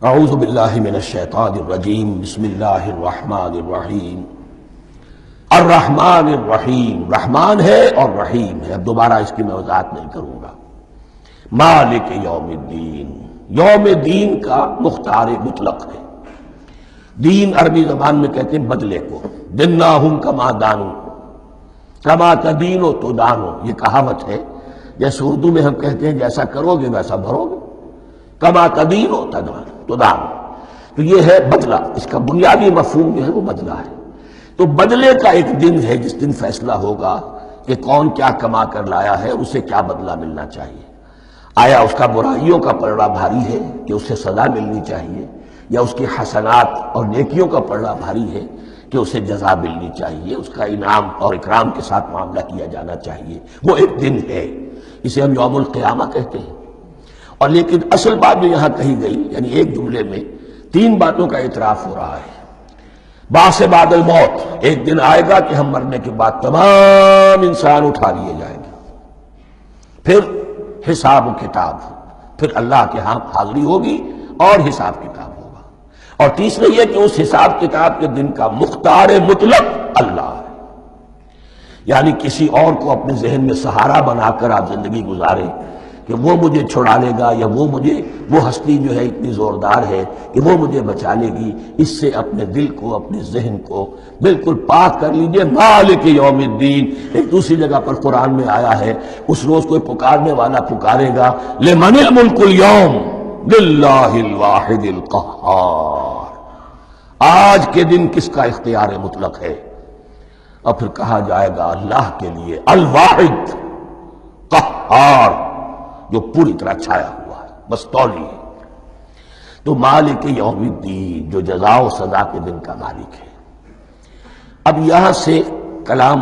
اعوذ باللہ من الشیطان الرجیم بسم اللہ الرحمن الرحیم الرحمن الرحیم، رحمان ہے اور رحیم ہے۔ اب دوبارہ اس کی میں وضاحت نہیں کروں گا۔ مالک یوم الدین، یوم دین کا مختار مطلق ہے۔ دین عربی زبان میں کہتے ہیں بدلے کو، دناہم کما دانو، کما تدینو تو دانو، یہ کہاوت ہے۔ جیسے اردو میں ہم کہتے ہیں جیسا کرو گے ویسا بھرو گے، کما تدینو تو دانو، تو یہ ہے بدلہ۔ اس کا بنیادی مفہوم جو ہے وہ بدلہ ہے۔ تو بدلے کا ایک دن ہے جس دن فیصلہ ہوگا کہ کون کیا کما کر لایا ہے، اسے کیا بدلہ ملنا چاہیے۔ آیا اس کا برائیوں کا پلڑا بھاری ہے کہ اسے سزا ملنی چاہیے، یا اس کی حسنات اور نیکیوں کا پلڑا بھاری ہے کہ اسے جزا ملنی چاہیے، اس کا انعام اور اکرام کے ساتھ معاملہ کیا جانا چاہیے۔ وہ ایک دن ہے، اسے ہم یوم القیامہ کہتے ہیں۔ اور لیکن اصل بات جو یہاں کہی گئی، یعنی ایک جملے میں تین باتوں کا اعتراف ہو رہا ہے۔ بعث بعد الموت، ایک دن آئے گا کہ ہم مرنے کے بعد تمام انسان اٹھا لیے جائیں گے، پھر حساب و کتاب، پھر اللہ کے ہاں حاضری ہوگی اور حساب کتاب ہوگا۔ اور تیسرے یہ کہ اس حساب کتاب کے دن کا مختار مطلق اللہ ہے، یعنی کسی اور کو اپنے ذہن میں سہارا بنا کر آپ زندگی گزاریں کہ وہ مجھے چھڑا لے گا، یا وہ ہستی جو ہے اتنی زوردار ہے کہ وہ مجھے بچا لے گی، اس سے اپنے دل کو، اپنے ذہن کو بالکل پاک کر لیجئے۔ مالک یوم الدین، ایک دوسری جگہ پر قرآن میں آیا ہے، اس روز کوئی پکارنے والا پکارے گا لمن الملک اليوم للہ الواحد القہار، آج کے دن کس کا اختیار مطلق ہے؟ اور پھر کہا جائے گا اللہ کے لیے، الواحد قہار، جو پوری طرح چھایا ہوا ہے، بس تولی ہے۔ تو مالک یوم الدین، جو جزا و سزا کے دن کا مالک ہے۔ اب یہاں سے کلام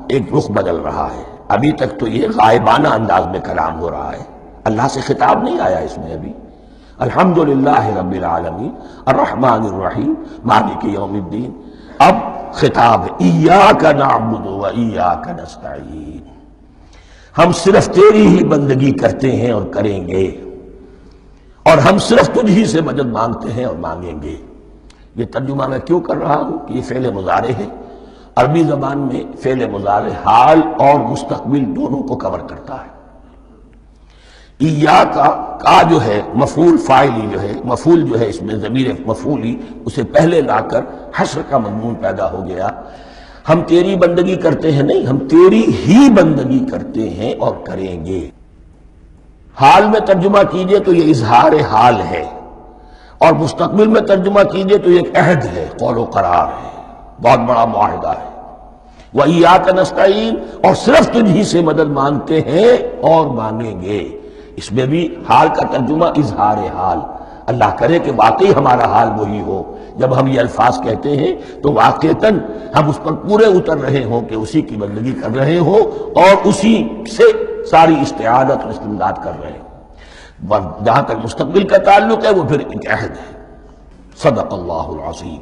ایک رخ بدل رہا ہے۔ ابھی تک تو یہ غائبانہ انداز میں کلام ہو رہا ہے، اللہ سے خطاب نہیں آیا اس میں ابھی۔ الحمدللہ رب العالمین الرحمن الرحیم مالک یوم الدین، اب خطاب ہے ایاک نعبد و ایاک نستعین، ہم صرف تیری ہی بندگی کرتے ہیں اور کریں گے، اور ہم صرف تجھ ہی سے مدد مانگتے ہیں اور مانگیں گے۔ یہ ترجمہ میں کیوں کر رہا ہوں کہ یہ فعل مضارع ہے۔ عربی زبان میں فعل مضارع حال اور مستقبل دونوں کو کور کرتا ہے۔ کا جو ہے مفعول فاعلی جو ہے، مفعول جو ہے اس میں ضمیر مفعولی، اسے پہلے لا کر حشر کا مضمون پیدا ہو گیا۔ ہم تیری بندگی کرتے ہیں نہیں، ہم تیری ہی بندگی کرتے ہیں اور کریں گے۔ حال میں ترجمہ کیجئے تو یہ اظہار حال ہے، اور مستقبل میں ترجمہ کیجئے تو یہ ایک عہد ہے، قول و قرار ہے، بہت بڑا معاہدہ ہے۔ وَإِيَّاكَ نَسْتَعِينُ، اور صرف تجھ ہی سے مدد مانگتے ہیں اور مانگیں گے۔ اس میں بھی حال کا ترجمہ اظہار حال، اللہ کرے کہ واقعی ہمارا حال وہی ہو، جب ہم یہ الفاظ کہتے ہیں تو واقعتاً ہم اس پر پورے اتر رہے ہوں کہ اسی کی بندگی کر رہے ہوں اور اسی سے ساری استعانت اور استمداد کر رہے ہوں۔ جہاں تک مستقبل کا تعلق ہے وہ پھر ایک عہد ہے۔ صدق اللہ العظیم۔